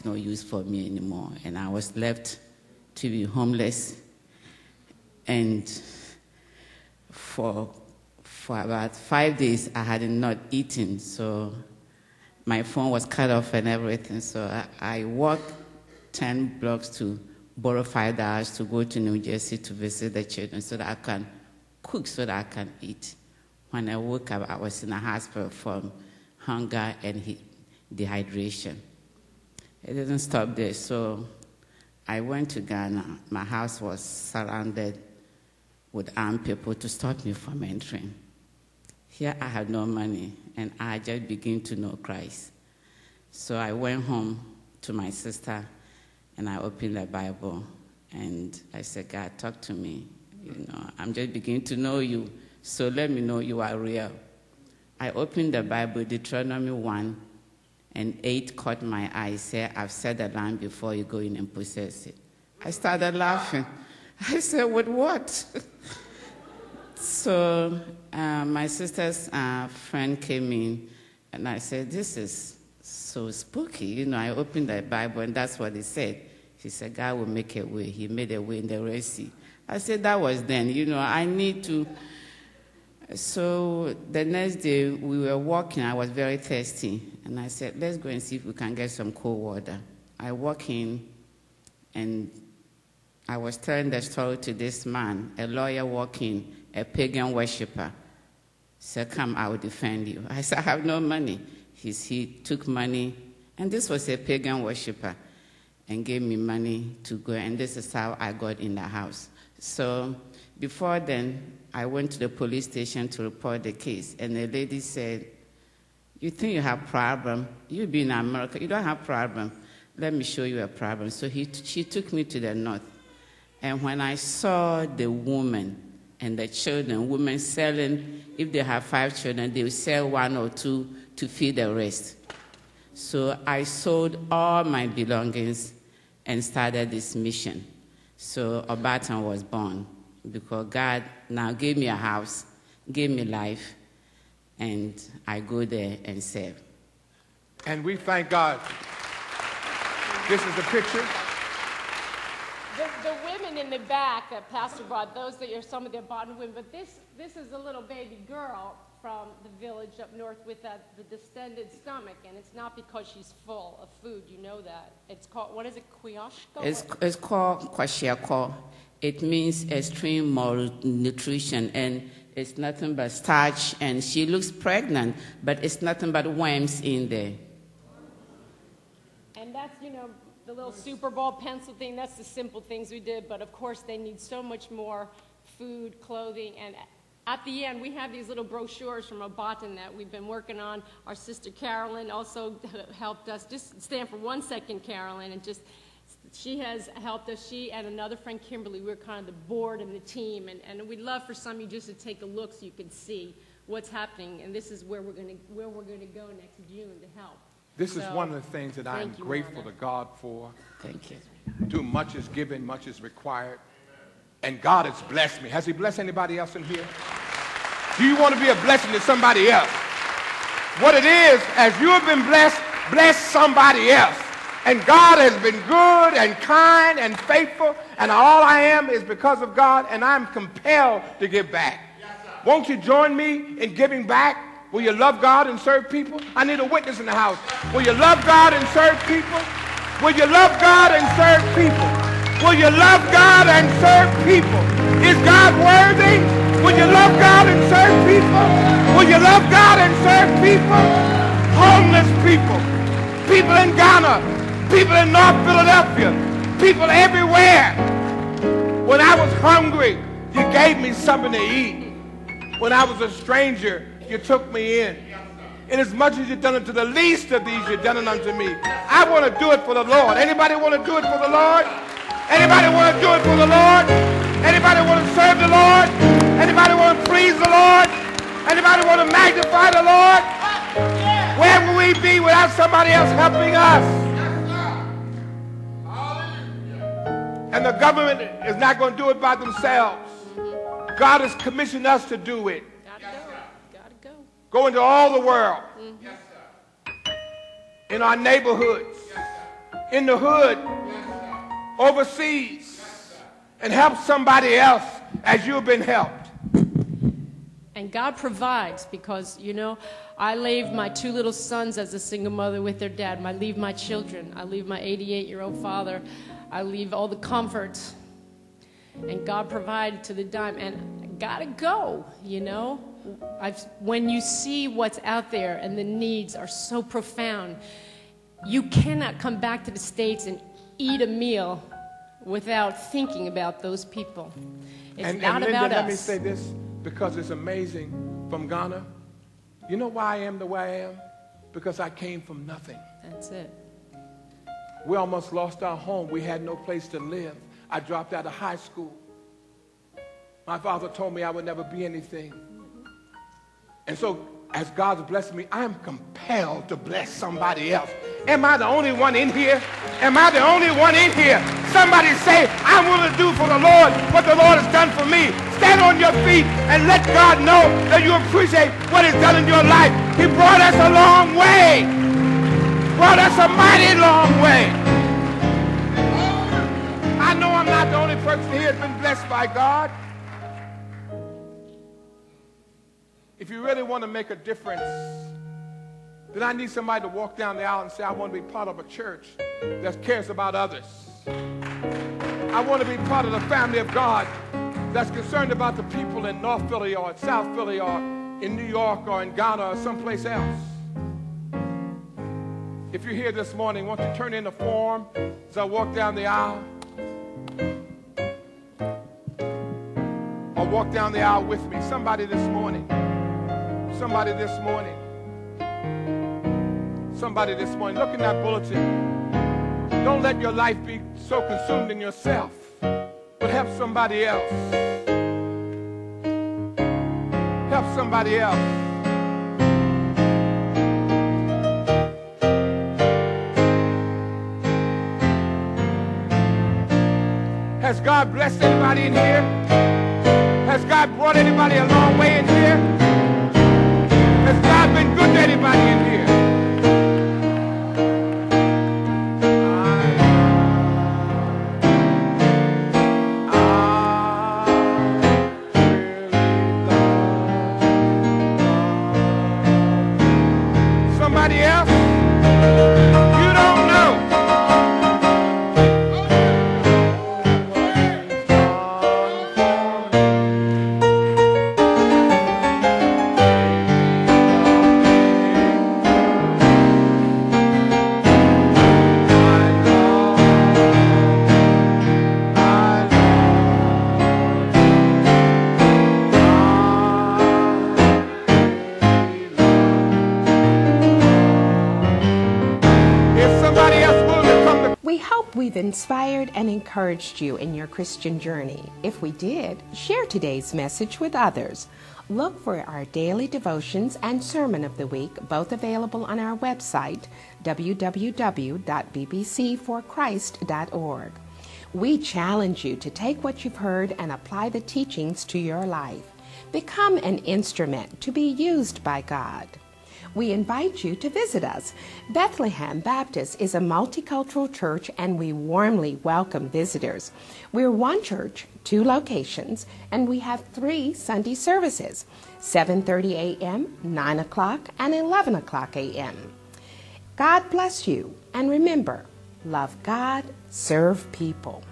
no use for me anymore. And I was left to be homeless. And for about 5 days, I had not eaten. So my phone was cut off and everything. So I walked 10 blocks to borrow $5 to go to New Jersey to visit the children so that I can cook, so that I can eat. When I woke up, I was in a hospital from hunger and dehydration. It didn't stop there, so I went to Ghana. My house was surrounded with armed people to stop me from entering. Here I had no money, and I just began to know Christ. So I went home to my sister, and I opened the Bible, and I said, God, talk to me. You know, I'm just beginning to know you, so let me know you are real. I opened the Bible, Deuteronomy 1:8 caught my eye. Said, I've set the land before you go in and possess it. I started laughing. I said, with what? So my sister's friend came in, and I said, this is so spooky. You know, I opened the Bible, and that's what it said. He said, God will make a way. He made a way in the Red Sea. I said, that was then. You know, I need to. So the next day, we were walking. I was very thirsty. And I said, let's go and see if we can get some cold water. I walked in, and I was telling the story to this man, a lawyer walking, a pagan worshiper. He said, come, I will defend you. I said, I have no money. He took money, and this was a pagan worshiper, and gave me money to go, and this is how I got in the house. So before then, I went to the police station to report the case, and the lady said, you think you have a problem? You be in America, you don't have a problem. Let me show you a problem. So she took me to the north. And when I saw the woman and the children, women selling, if they have 5 children, they will sell 1 or 2 to feed the rest. So I sold all my belongings and started this mission. So Obatan was born because God now gave me a house, gave me life, and I go there and serve. And we thank God. This is the picture. The women in the back that Pastor brought, those that are some of the bottom women, but this is a little baby girl from the village up north with the distended stomach, and it's not because she's full of food, you know that. It's called, what is it, kwashiorkor? It's called kwashiorkor. It means extreme malnutrition, and it's nothing but starch, and she looks pregnant, but it's nothing but worms in there. And that's, you know, the little Super Bowl pencil thing, that's the simple things we did, but of course they need so much more food, clothing, and at the end, we have these little brochures from Obatan that we've been working on. Our sister Carolyn also helped us. Just stand for 1 second, Carolyn, and just, she has helped us. She and another friend, Kimberly, we're kind of the board and the team, and we'd love for some of you just to take a look so you can see what's happening, and this is where we're going to go next June to help. This is one of the things that I'm grateful to God for. Thank you. Too much is given, much is required. And God has blessed me. Has he blessed anybody else in here? Do you want to be a blessing to somebody else? What it is, as you have been blessed, bless somebody else. And God has been good and kind and faithful, and all I am is because of God, and I'm compelled to give back. Won't you join me in giving back? Will you love God and serve people? I need a witness in the house. Will you love God and serve people? Will you love God and serve people? Will you love God and serve people? Is God worthy? Will you love God and serve people? Will you love God and serve people? Homeless people, people in Ghana, people in North Philadelphia, people everywhere. When I was hungry, you gave me something to eat. When I was a stranger, you took me in. And as much as you've done it to the least of these, you've done it unto me. I want to do it for the Lord. Anybody want to do it for the Lord? Anybody want to do it for the Lord? Anybody want to serve the Lord? Anybody want to please the Lord? Anybody want to magnify the Lord? Where will we be without somebody else helping us? And the government is not going to do it by themselves. God has commissioned us to do it. Gotta go. Go into all the world. In our neighborhoods. in the hood, overseas, and help somebody else as you've been helped. And God provides, because, you know, I leave my 2 little sons as a single mother with their dad. I leave my children. I leave my 88-year-old father. I leave all the comforts. And God provided to the dime. And I gotta go, you know. When you see what's out there and the needs are so profound, you cannot come back to the States and eat a meal without thinking about those people. It's not Linda, about us. let me say this, because it's amazing. From Ghana, you know why I am the way I am? Because I came from nothing. That's it. We almost lost our home. We had no place to live. I dropped out of high school. My father told me I would never be anything. And so, as God's blessed me, I am compelled to bless somebody else. Am I the only one in here? Am I the only one in here? Somebody say, I'm willing to do for the Lord what the Lord has done for me. Stand on your feet and let God know that you appreciate what He's done in your life. He brought us a long way. Brought us a mighty long way. I know I'm not the only person here that's been blessed by God. If you really want to make a difference, then I need somebody to walk down the aisle and say, I want to be part of a church that cares about others. I want to be part of the family of God that's concerned about the people in North Philly or in South Philly or in New York or in Ghana or someplace else. If you're here this morning, won't you turn in a form as I walk down the aisle? Or walk down the aisle with me. Somebody this morning. Somebody this morning. Somebody this morning. Look in that bulletin. Don't let your life be so consumed in yourself, but help somebody else. Help somebody else. Has God blessed anybody in here? Has God brought anybody a long way in here? Has God been good to anybody in here? Somebody else? You don't know. We've inspired and encouraged you in your Christian journey. If we did, share today's message with others. Look for our daily devotions and sermon of the week, both available on our website, www.bbcforchrist.org. We challenge you to take what you've heard and apply the teachings to your life. Become an instrument to be used by God. We invite you to visit us. Bethlehem Baptist is a multicultural church, and we warmly welcome visitors. We're one church, 2 locations, and we have 3 Sunday services, 7:30 a.m., 9 o'clock, and 11 o'clock a.m. God bless you, and remember, love God, serve people.